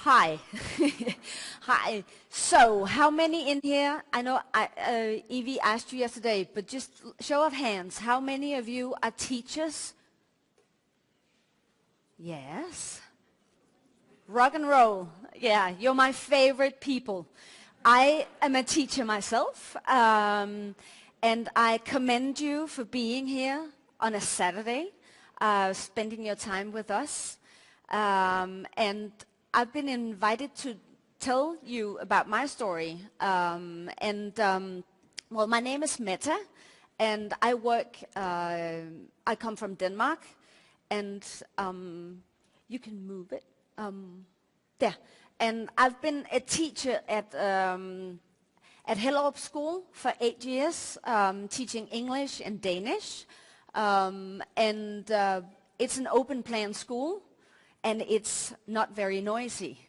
Hi. Hi. So, how many in here? I know Evie asked you yesterday, but just show of hands. How many of you are teachers? Yes. Rock and roll. Yeah, you're my favorite people. I am a teacher myself, and I commend you for being here on a Saturday, spending your time with us. And I've been invited to tell you about my story. Well, my name is Mette, and I come from Denmark, and you can move it. There. And I've been a teacher at Hellerup School for 8 years, teaching English and Danish. It's an open plan school, and it's not very noisy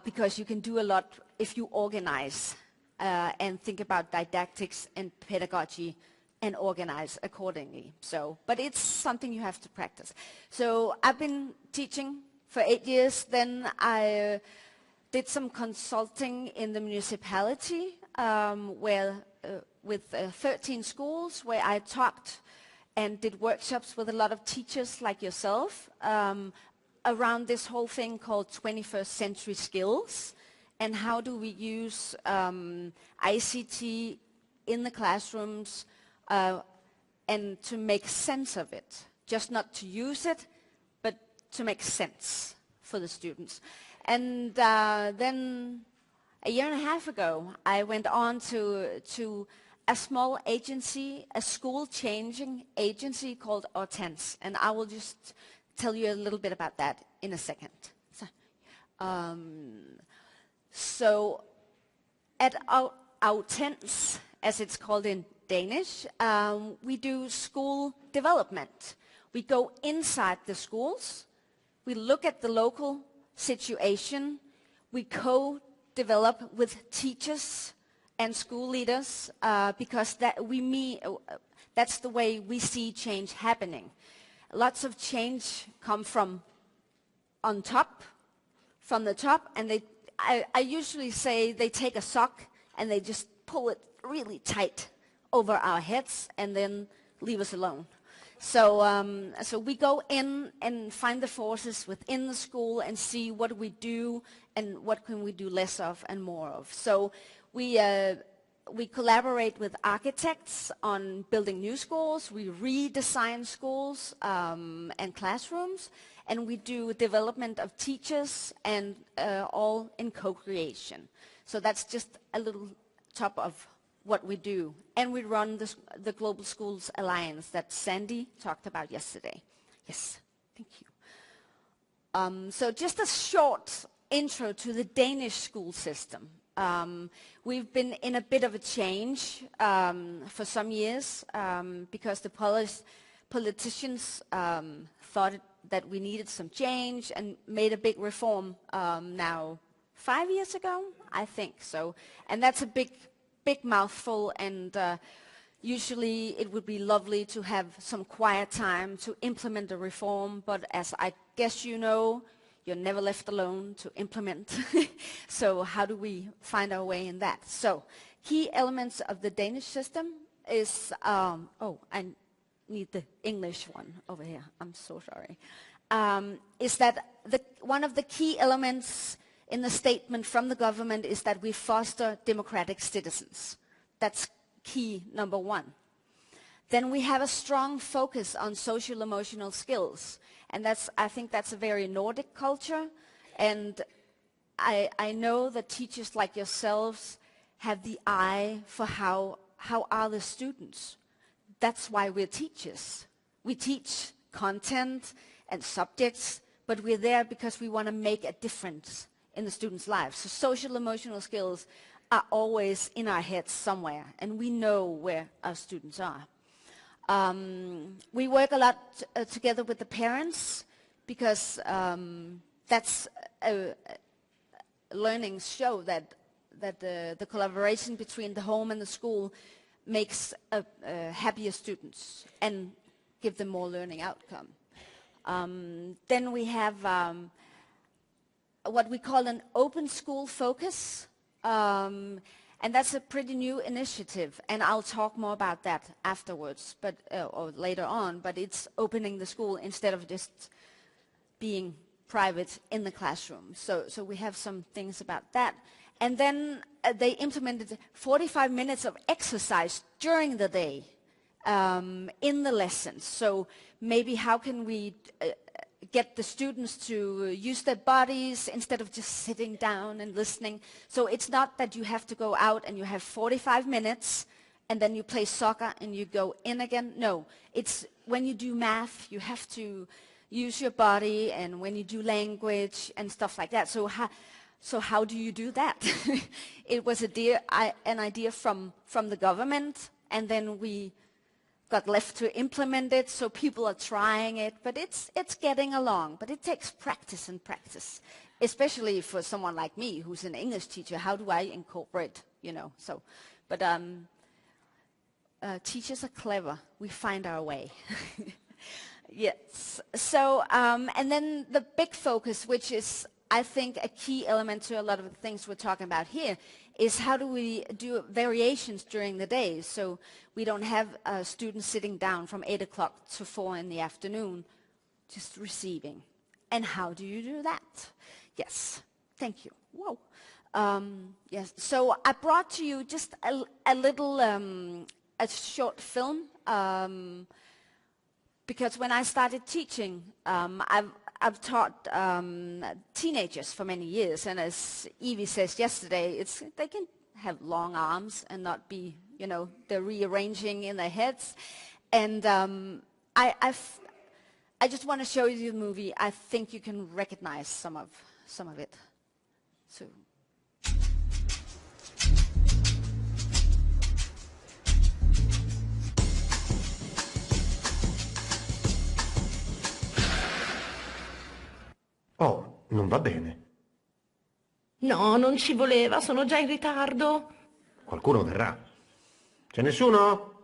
because you can do a lot if you organize and think about didactics and pedagogy and organize accordingly. But it's something you have to practice. So I've been teaching for 8 years. Then I did some consulting in the municipality with 13 schools, where I talked and did workshops with a lot of teachers like yourself around this whole thing called 21st century skills, and how do we use ICT in the classrooms and to make sense of it, just not to use it, but to make sense for the students. And then a year and a half ago, I went on to a small agency, a school-changing agency called Hortense, and I will just tell you a little bit about that in a second. So at Hortense, as it's called in Danish, we do school development. We go inside the schools, we look at the local situation, we co-develop with teachers and school leaders because that's the way we see change happening. Lots of change come from on top, from the top, and I usually say they take a sock and they just pull it really tight over our heads and then leave us alone. So we go in and find the forces within the school and see what we do and what can we do less of and more of. So we collaborate with architects on building new schools, we redesign schools and classrooms, and we do development of teachers and all in co-creation. So that's just a little top of what we do. And we run the Global Schools Alliance that Sandy talked about yesterday. Yes, thank you. So just a short intro to the Danish school system. We've been in a bit of a change for some years because the politicians thought that we needed some change and made a big reform now 5 years ago, I think so. And that's a big mouthful, and usually it would be lovely to have some quiet time to implement the reform, but as I guess you know, you're never left alone to implement. So how do we find our way in that? So key elements of the Danish system is, oh, I need the English one over here. I'm so sorry. Is that one of the key elements in the statement from the government is that we foster democratic citizens. That's key number one. Then we have a strong focus on social emotional skills. And I think that's a very Nordic culture. And I know that teachers like yourselves have the eye for how are the students. That's why we're teachers. We teach content and subjects, but we're there because we want to make a difference in the students' lives. So social emotional skills are always in our heads somewhere, and we know where our students are. We work a lot together with the parents because that's learnings show that the collaboration between the home and the school makes happier students and give them more learning outcome. Then we have what we call an open school focus. And that's a pretty new initiative, and I'll talk more about that afterwards, but or later on. But it's opening the school instead of just being private in the classroom. So we have some things about that. And then they implemented 45 minutes of exercise during the day in the lessons. So maybe how can we get the students to use their bodies instead of just sitting down and listening. So it's not that you have to go out and you have 45 minutes and then you play soccer and you go in again. No, it's when you do math, you have to use your body, and when you do language and stuff like that. So how do you do that? It was an idea from the government, and then we got left to implement it, so people are trying it, but it's getting along. But it takes practice and practice, especially for someone like me who's an English teacher. How do I incorporate, so, but teachers are clever. We find our way. Yes, so, and then the big focus, which is, I think, a key element to a lot of the things we're talking about here, is how do we do variations during the day, so we don't have students sitting down from 8 o'clock to 4 in the afternoon just receiving. And how do you do that? Yes, thank you. Whoa. Yes, so I brought to you just a little, a short film, because when I started teaching, I've taught teenagers for many years, and as Evie says yesterday, they can have long arms and not be, they're rearranging in their heads. And I just want to show you the movie. I think you can recognize some of it. So. Oh, non va bene. No, non ci voleva, sono già in ritardo. Qualcuno verrà. C'è nessuno?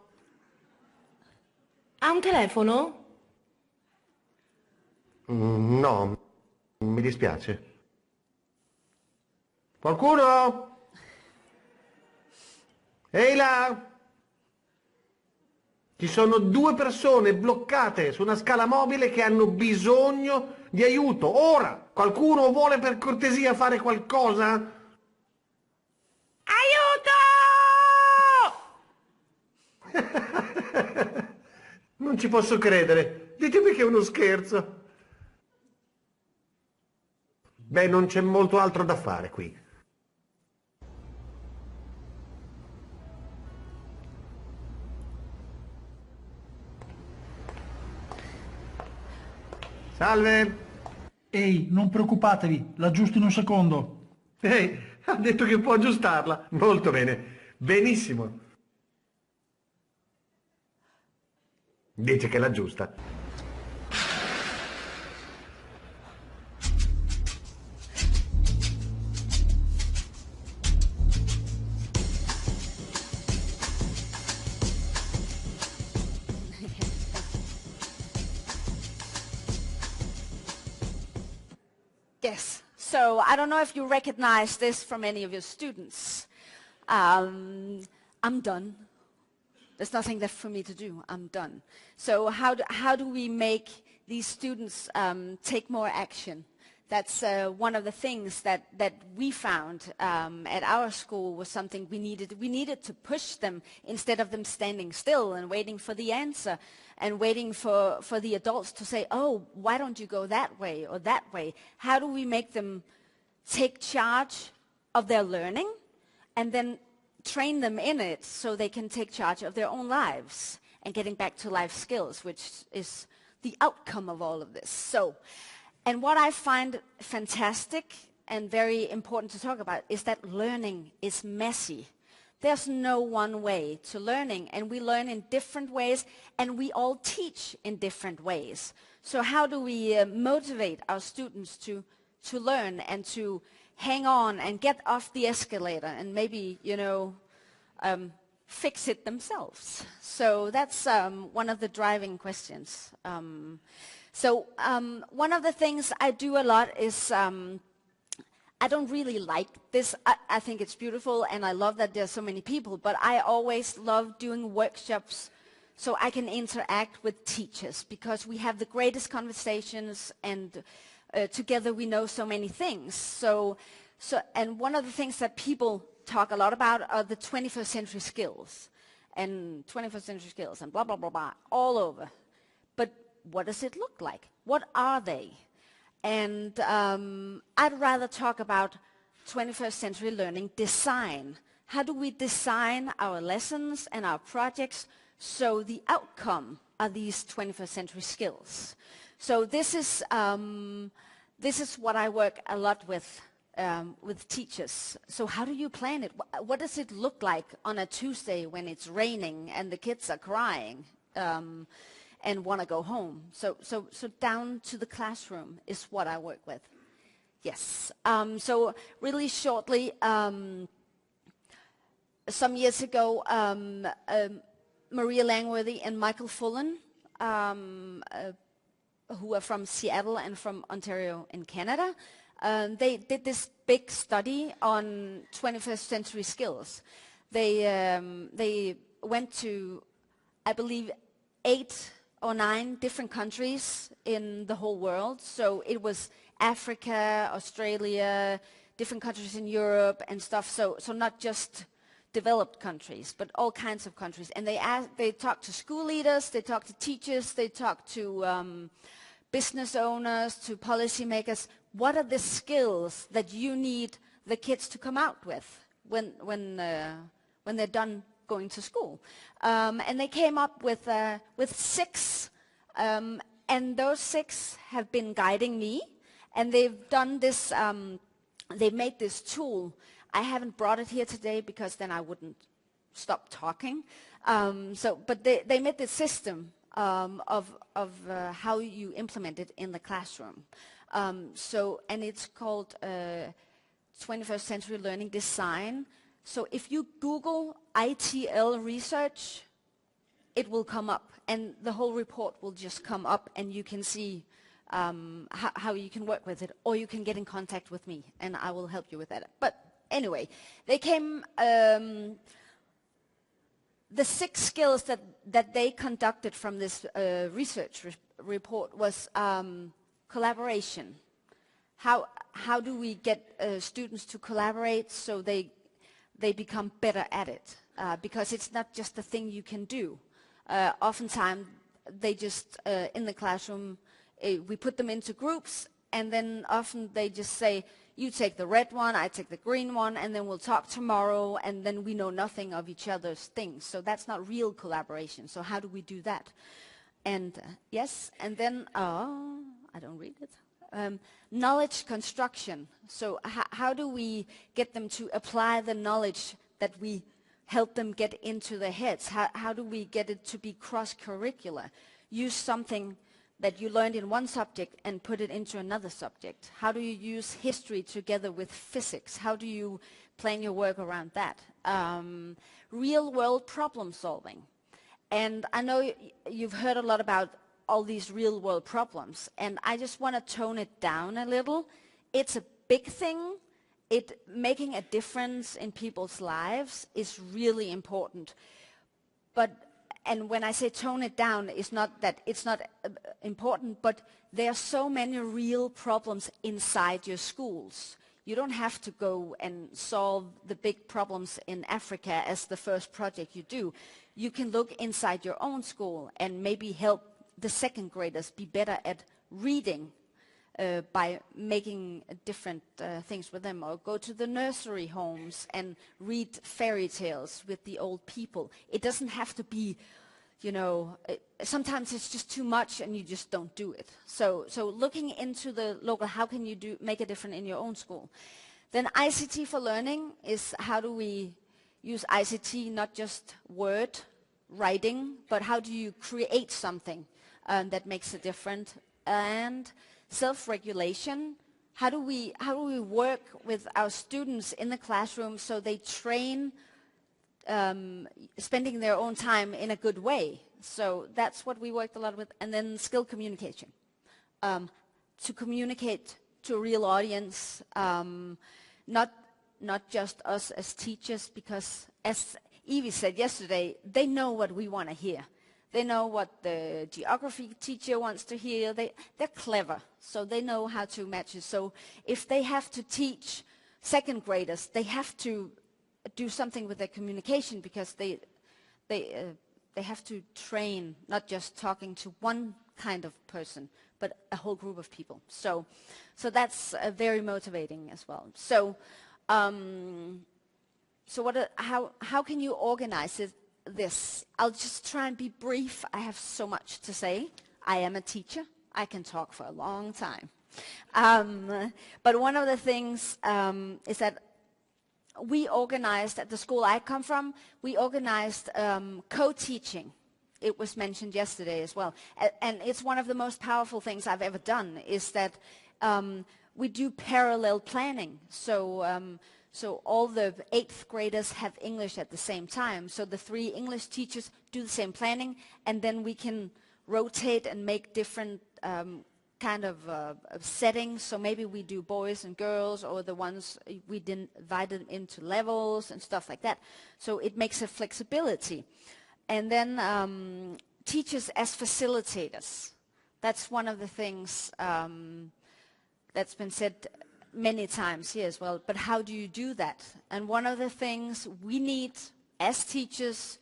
Ha un telefono? No, mi dispiace. Qualcuno? Ehi là! Ci sono 2 persone bloccate su una scala mobile che hanno bisogno di aiuto. Ora! Qualcuno vuole per cortesia fare qualcosa? Aiuto! Non ci posso credere. Ditemi che è uno scherzo. Beh, non c'è molto altro da fare qui. Salve! Ehi, non preoccupatevi, l'aggiusto in un secondo. Ehi, ha detto che può aggiustarla. Molto bene. Benissimo. Dice che l'aggiusta. Yes, so I don't know if you recognize this from any of your students. I'm done. There's nothing left for me to do. I'm done. So how do we make these students take more action? That's one of the things that we found at our school was something we needed. We needed to push them instead of them standing still and waiting for the answer and waiting for the adults to say, oh, why don't you go that way or that way? How do we make them take charge of their learning and then train them in it so they can take charge of their own lives and getting back to life skills, which is the outcome of all of this. So, and what I find fantastic and very important to talk about is that learning is messy. There's no one way to learning, and we learn in different ways, and we all teach in different ways. So how do we motivate our students to learn and to hang on and get off the escalator and maybe, fix it themselves? So that's one of the driving questions. So one of the things I do a lot is I don't really like this. I think it's beautiful, and I love that there's so many people, but I always love doing workshops so I can interact with teachers, because we have the greatest conversations, and together we know so many things. And one of the things that people talk a lot about are the 21st century skills, and 21st century skills, and blah, blah, blah, blah, all over. But what does it look like? What are they? And I'd rather talk about 21st century learning design. How do we design our lessons and our projects so the outcome are these 21st century skills? So this is what I work a lot with teachers. So how do you plan it? What does it look like on a Tuesday when it's raining and the kids are crying and want to go home? So down to the classroom is what I work with. Yes. So really shortly, some years ago, Maria Langworthy and Michael Fullen, who are from Seattle and from Ontario in Canada, they did this big study on 21st century skills. They went to, I believe, 8 or 9 different countries in the whole world. So it was Africa, Australia, different countries in Europe and stuff. So not just developed countries, but all kinds of countries. And they talked to school leaders, they talked to teachers, they talked to business owners, to policymakers. What are the skills that you need the kids to come out with when they're done going to school? And they came up with 6, and those 6 have been guiding me. And they've done this. They made this tool. I haven't brought it here today because then I wouldn't stop talking. But they made this system of how you implement it in the classroom. And it's called 21st Century Learning Design. So if you Google ITL research, it will come up, and the whole report will just come up, and you can see how you can work with it, or you can get in contact with me, and I will help you with that. But anyway, they came. The 6 skills that they conducted from this research report was collaboration. How do we get students to collaborate so they become better at it? Because it's not just a thing you can do. Oftentimes, they just, in the classroom, we put them into groups, and then often they just say, you take the red one, I take the green one, and then we'll talk tomorrow, and then we know nothing of each other's things. So that's not real collaboration. So how do we do that? And yes, and then, I don't read it. Knowledge construction. So how do we get them to apply the knowledge that we help them get into their heads? How do we get it to be cross-curricular? Use something that you learned in one subject and put it into another subject. How do you use history together with physics? How do you plan your work around that? Real-world problem solving. And I know you've heard a lot about all these real-world problems, and I just want to tone it down a little. It's a big thing. Making a difference in people's lives is really important. And when I say tone it down, it's not that it's not important, but there are so many real problems inside your schools. You don't have to go and solve the big problems in Africa as the first project you do. You can look inside your own school and maybe help the second graders be better at reading by making different things with them, or go to the nursery homes and read fairy tales with the old people. It doesn't have to be, sometimes it's just too much and you just don't do it. So looking into the local, how can you make a difference in your own school? Then ICT for learning is how do we use ICT, not just word writing, but how do you create something that makes a difference? And self-regulation. How do we work with our students in the classroom so they train spending their own time in a good way? So that's what we worked a lot with. And then skill communication. To communicate to a real audience, not just us as teachers, because as Evie said yesterday, they know what we want to hear. They know what the geography teacher wants to hear. They're clever, so they know how to match it. So if they have to teach second graders, they have to do something with their communication, because they have to train not just talking to one kind of person, but a whole group of people. So that's very motivating as well. So how can you organize this? I'll just try and be brief. I have so much to say. I am a teacher. I can talk for a long time. But one of the things is that we organized, at the school I come from, we organized co-teaching. It was mentioned yesterday as well. And it's one of the most powerful things I've ever done, is that we do parallel planning. So all the 8th graders have English at the same time. So the 3 English teachers do the same planning, and then we can rotate and make different kind of settings. So maybe we do boys and girls, or the ones we divided into levels and stuff like that. So it makes a flexibility. And then teachers as facilitators. That's one of the things that's been said many times here as well. But how do you do that? And one of the things we need as teachers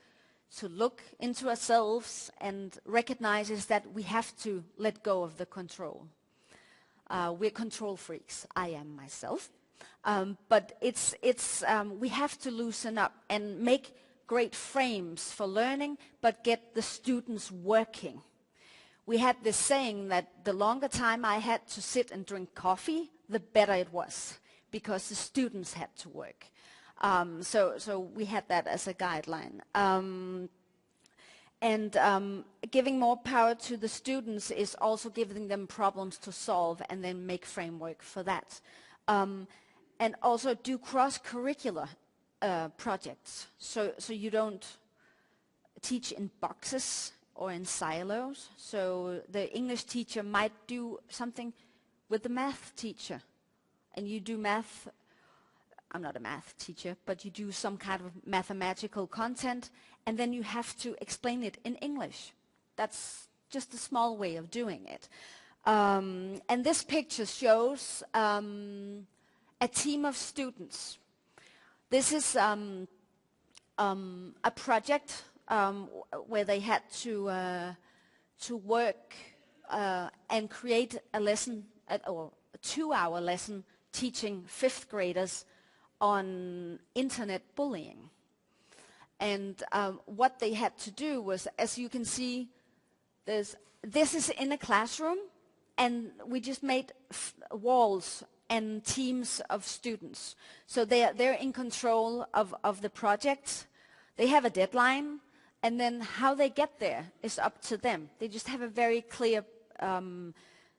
to look into ourselves and recognize is that we have to let go of the control. We're control freaks. I am myself. But we have to loosen up and make great frames for learning, but get the students working. We had this saying that the longer time I had to sit and drink coffee, the better it was, because the students had to work. So we had that as a guideline. Giving more power to the students is also giving them problems to solve, and then make framework for that. And also do cross-curricular projects. So you don't teach in boxes or in silos. So the English teacher might do something with the math teacher, and you do math. I'm not a math teacher, but you do some kind of mathematical content, and then you have to explain it in English. That's just a small way of doing it. And this picture shows a team of students. This is a project where they had to work and create a lesson, or a 2-hour lesson, teaching 5th graders on internet bullying. And what they had to do was, as you can see, this is in a classroom, and we just made walls and teams of students. So they're in control of the project. They have a deadline, and then how they get there is up to them. They just have a very clear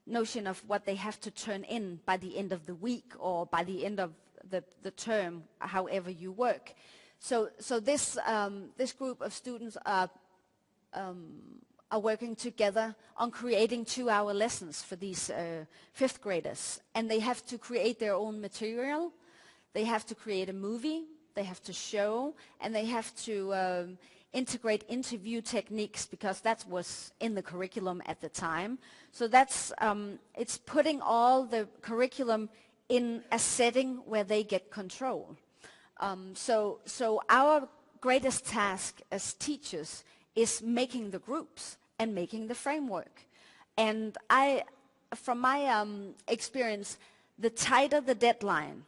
notion of what they have to turn in by the end of the week, or by the end of the term, however you work. So this group of students are working together on creating 2-hour lessons for these 5th graders. And they have to create their own material. They have to create a movie. They have to show. And they have to integrate interview techniques, because that was in the curriculum at the time. So that's it's putting all the curriculum in a setting where they get control. So our greatest task as teachers is making the groups and making the framework. And from my experience, the tighter the deadline,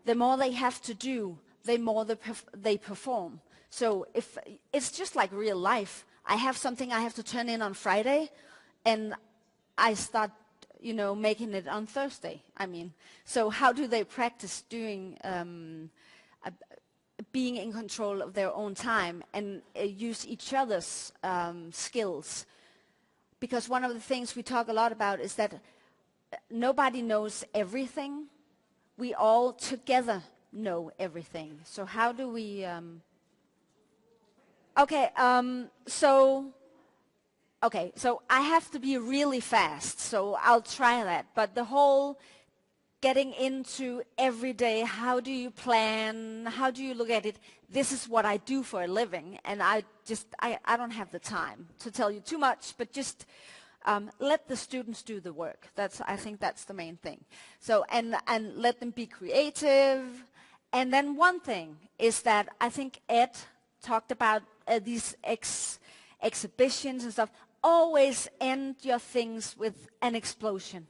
the more they have to do, the more they perform. So if it's just like real life, I have something I have to turn in on Friday, and I start, making it on Thursday. So how do they practice doing being in control of their own time, and use each other's skills? Because one of the things we talk a lot about is that nobody knows everything. We all together know everything. So how do we... So I have to be really fast, so I'll try that. But the whole getting into every day, how do you plan, how do you look at it? This is what I do for a living, and I don't have the time to tell you too much, but just let the students do the work. I think that's the main thing. So, and let them be creative. And then one thing is that I think Ed talked about these exhibitions and stuff. Always end your things with an explosion,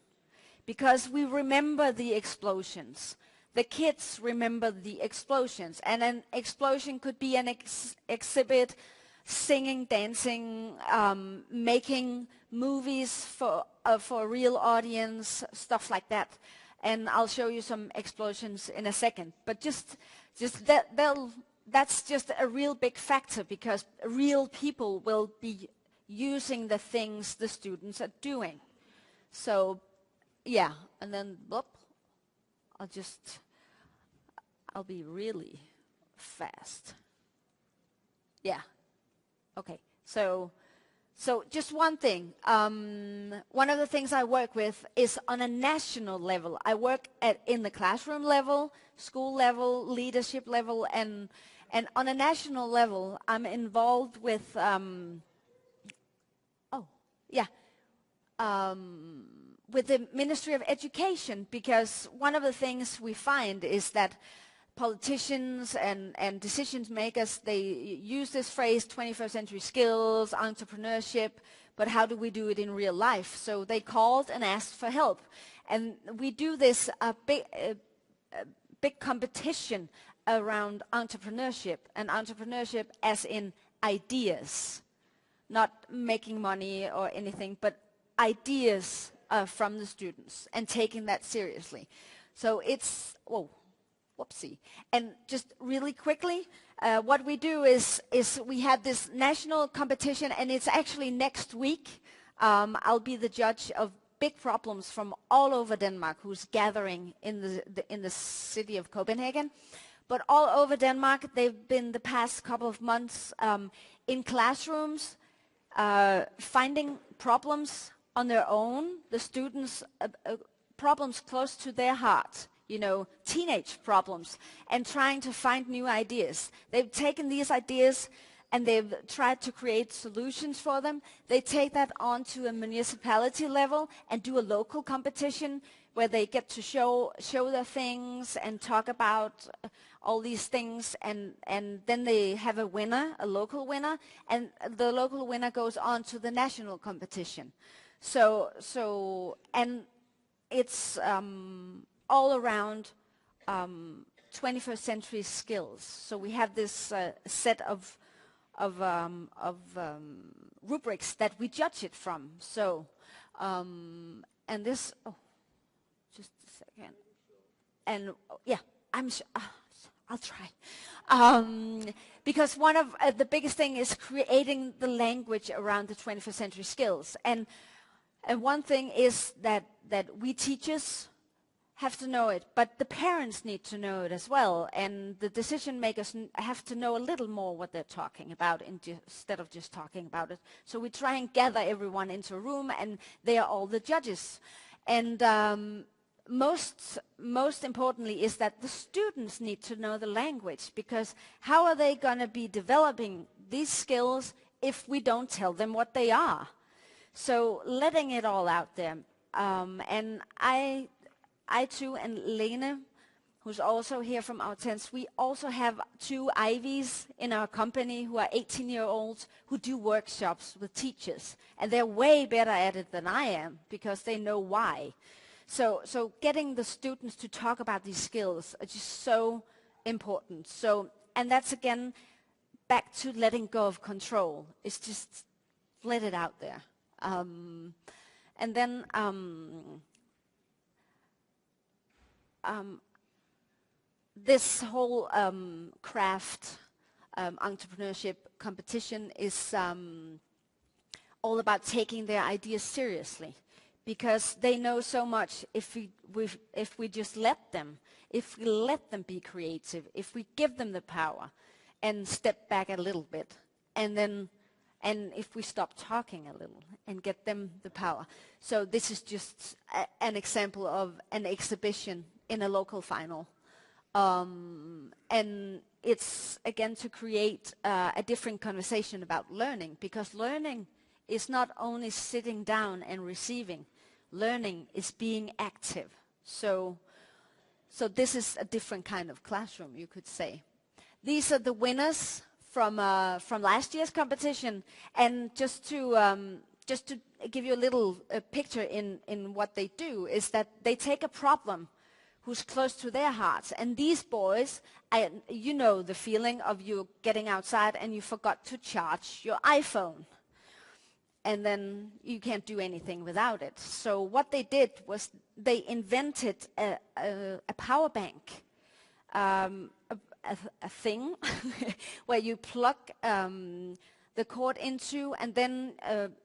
because we remember the explosions. The kids remember the explosions, and an explosion could be an exhibit, singing, dancing, making movies for a real audience, stuff like that. And I'll show you some explosions in a second. But just that's just a real big factor, because real people will be using the things the students are doing. So, yeah, and then, whoop, I'll be really fast. Yeah, okay, so just one thing. One of the things I work with is on a national level. I work in the classroom level, school level, leadership level, and on a national level, I'm involved with, with the Ministry of Education, because one of the things we find is that politicians and decision makers, they use this phrase 21st century skills, entrepreneurship, but how do we do it in real life? So they called and asked for help. And we do this big competition around entrepreneurship, and entrepreneurship as in ideas, not making money or anything, but ideas from the students, and taking that seriously. So it's, whoa, whoopsie. And just really quickly, what we do is we have this national competition, and it's actually next week. I'll be the judge of big problems from all over Denmark who's gathering in the city of Copenhagen. But all over Denmark, they've been the past couple of months in classrooms, finding problems on their own, the students, problems close to their heart, you know, teenage problems, and trying to find new ideas. They've taken these ideas and they've tried to create solutions for them. They take that on to a municipality level and do a local competition where they get to show their things and talk about all these things, and then they have a winner, a local winner, and the local winner goes on to the national competition. So and it's all around 21st century skills. So we have this set of rubrics that we judge it from. So and this, just a second, and yeah, I'm sure. I'll try. Because one of the biggest thing is creating the language around the 21st century skills. And one thing is that we teachers have to know it, but the parents need to know it as well. And the decision makers have to know a little more what they're talking about instead of just talking about it. So we try and gather everyone into a room, and they are all the judges. And most importantly is that the students need to know the language, because how are they going to be developing these skills if we don't tell them what they are? So letting it all out there. And I too, and Lene, who's also here from our tents, we also have 2 Ivies in our company who are 18-year-olds who do workshops with teachers. And they're way better at it than I am, because they know why. So getting the students to talk about these skills are just so important. So, and that's again back to letting go of control. It's just let it out there. And then this whole craft entrepreneurship competition is all about taking their ideas seriously. Because they know so much if we just let them be creative, if we give them the power and step back a little bit, and then and if we stop talking a little and get them the power. So this is just an example of an exhibition in a local final. And it's, again, to create a different conversation about learning, because learning is not only sitting down and receiving. Learning is being active. So this is a different kind of classroom, you could say. These are the winners from last year's competition, and just to give you a little picture in what they do is that they take a problem who's close to their hearts, and these boys, you know the feeling of you getting outside and you forgot to charge your iPhone, and then you can't do anything without it. So what they did was they invented a power bank, a thing where you plug the cord into, and then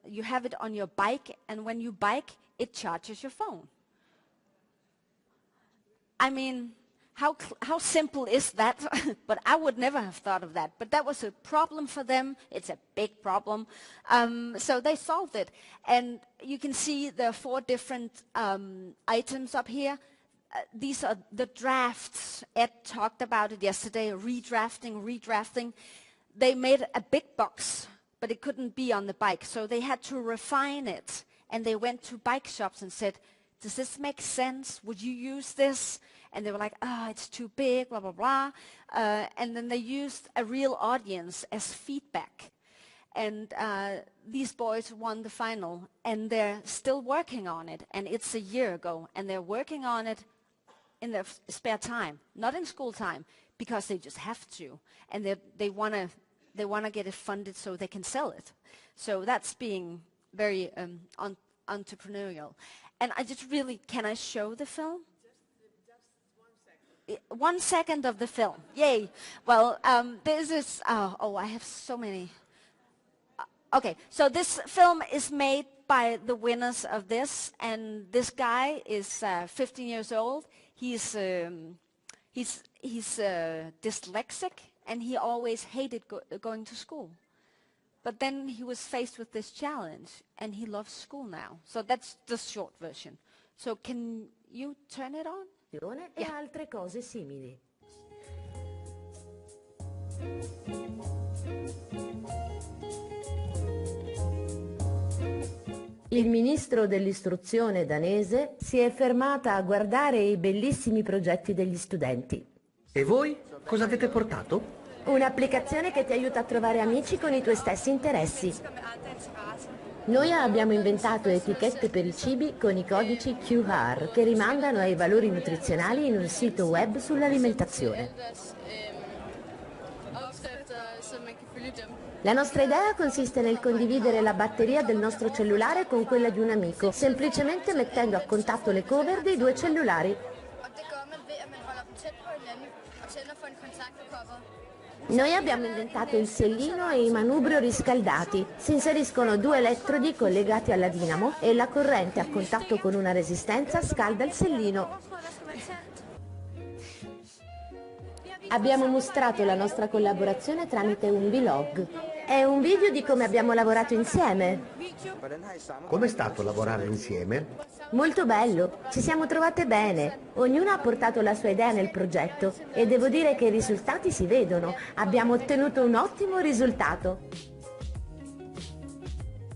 you have it on your bike, and when you bike, it charges your phone. I mean, how simple is that? But I would never have thought of that. But that was a problem for them. It's a big problem. So they solved it. And you can see there are 4 different items up here. These are the drafts. Ed talked about it yesterday, redrafting. They made a big box, but it couldn't be on the bike. So they had to refine it. And they went to bike shops and said, does this make sense? Would you use this? And they were like, it's too big, blah, blah, blah. And then they used a real audience as feedback. And these boys won the final, and they're still working on it. And it's a year ago, and they're working on it in their spare time, not in school time, because they just have to. And they want to get it funded so they can sell it. So that's being very entrepreneurial. And I just really, can I show the film? Just 1 second of the film. Yay. Well, this is, I have so many. Okay, so this film is made by the winners of this, and this guy is 15 years old. He's dyslexic, and he always hated going to school. But then he was faced with this challenge, and he loves school now. So that's the short version. So can you turn it on? E altre cose simili. Il ministro dell'istruzione danese si è fermata a guardare i bellissimi progetti degli studenti. E voi? Cosa avete portato? Un'applicazione che ti aiuta a trovare amici con i tuoi stessi interessi. Noi abbiamo inventato etichette per i cibi con i codici QR che rimandano ai valori nutrizionali in un sito web sull'alimentazione. La nostra idea consiste nel condividere la batteria del nostro cellulare con quella di un amico, semplicemente mettendo a contatto le cover dei 2 cellulari. Noi abbiamo inventato il sellino e i manubrio riscaldati. Si inseriscono 2 elettrodi collegati alla dinamo e la corrente a contatto con una resistenza scalda il sellino. Abbiamo mostrato la nostra collaborazione tramite un vlog. È un video di come abbiamo lavorato insieme. Com'è stato lavorare insieme? Molto bello, ci siamo trovate bene. Ognuno ha portato la sua idea nel progetto e devo dire che i risultati si vedono. Abbiamo ottenuto un ottimo risultato.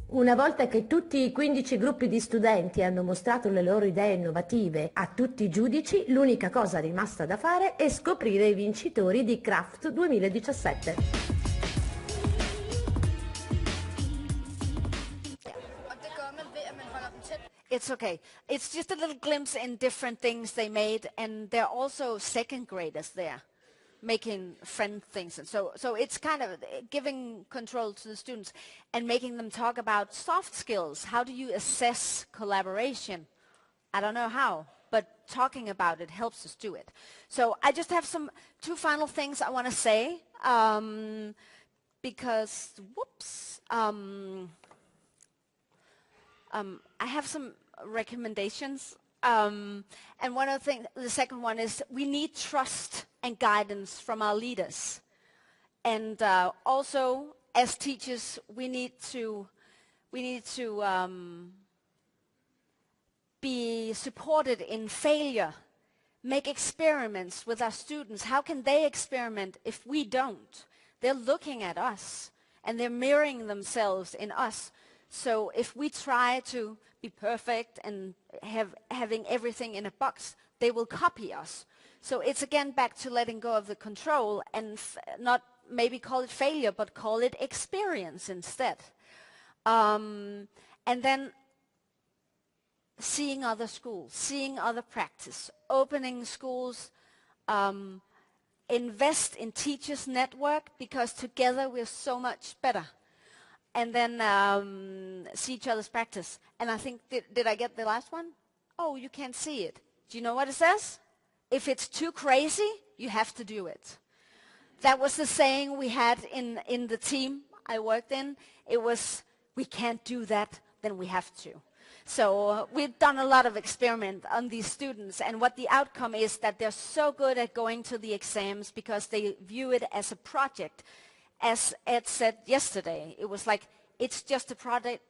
Una volta che tutti i 15 gruppi di studenti hanno mostrato le loro idee innovative a tutti i giudici, l'unica cosa rimasta da fare è scoprire i vincitori di Craft 2017. It's okay. It's just a little glimpse in different things they made, and there are also second graders there making friend things. And so it's kind of giving control to the students and making them talk about soft skills. How do you assess collaboration? I don't know how, but talking about it helps us do it. So I just have 2 final things I want to say, because, I have some recommendations, and the second one is we need trust and guidance from our leaders, and also as teachers, we need to be supported in failure, make experiments with our students. How can they experiment if we don't? They're looking at us and they're mirroring themselves in us. So if we try to be perfect and having everything in a box, they will copy us. So it's again back to letting go of the control and not maybe call it failure, but call it experience instead. And then seeing other schools, seeing other practice, opening schools, invest in teachers' network, because together we're so much better. And then see each other's practice. And I think, did I get the last one? Oh, you can't see it. Do you know what it says? If it's too crazy, you have to do it. That was the saying we had in the team I worked in. It was, we can't do that, then we have to. So we've done a lot of experiment on these students, and what the outcome is that they're so good at going to the exams because they view it as a project. As Ed said yesterday, it was like, it's just a project.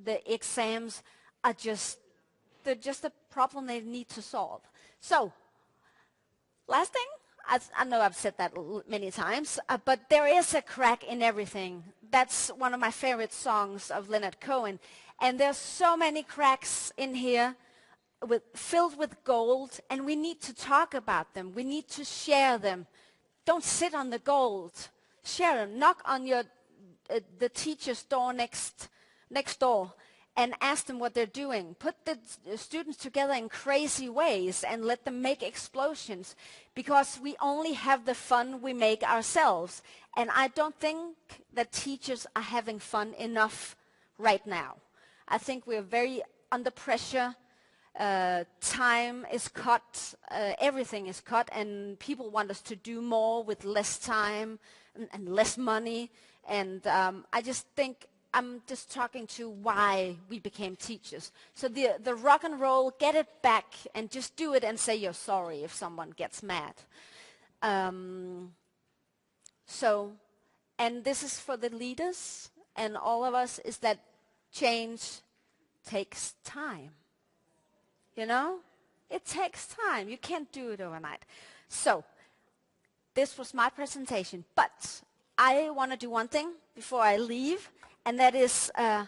The exams are they're just a problem they need to solve. So, last thing, I know I've said that many times, but there is a crack in everything. That's one of my favorite songs of Leonard Cohen. And there's so many cracks in here filled with gold, and we need to talk about them. We need to share them. Don't sit on the gold. Share them. Knock on the teacher's door next door and ask them what they're doing. Put the students together in crazy ways and let them make explosions, because we only have the fun we make ourselves. And I don't think that teachers are having fun enough right now. I think we're very under pressure. Time is cut, everything is cut, and people want us to do more with less time and less money. And I just think I'm just talking to why we became teachers. So the rock and roll, get it back and just do it and say you're sorry if someone gets mad. And this is for the leaders and all of us, is that change takes time. You know? It takes time. You can't do it overnight. So, this was my presentation. But I want to do one thing before I leave. And that is, I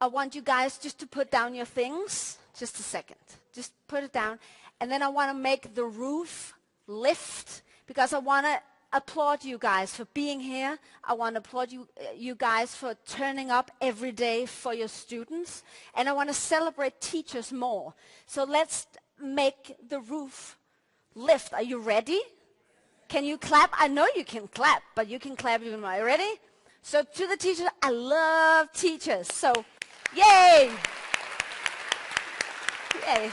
want you guys just to put down your things. Just a second. Just put it down. And then I want to make the roof lift, because I want to applaud you guys for being here. I want to applaud you guys for turning up every day for your students. And I want to celebrate teachers more. So let's make the roof lift. Are you ready? Can you clap? I know you can clap, but you can clap even more. Are you ready? So to the teachers, I love teachers. So, yay! Yay.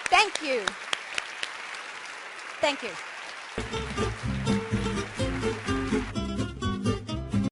Thank you. Thank you.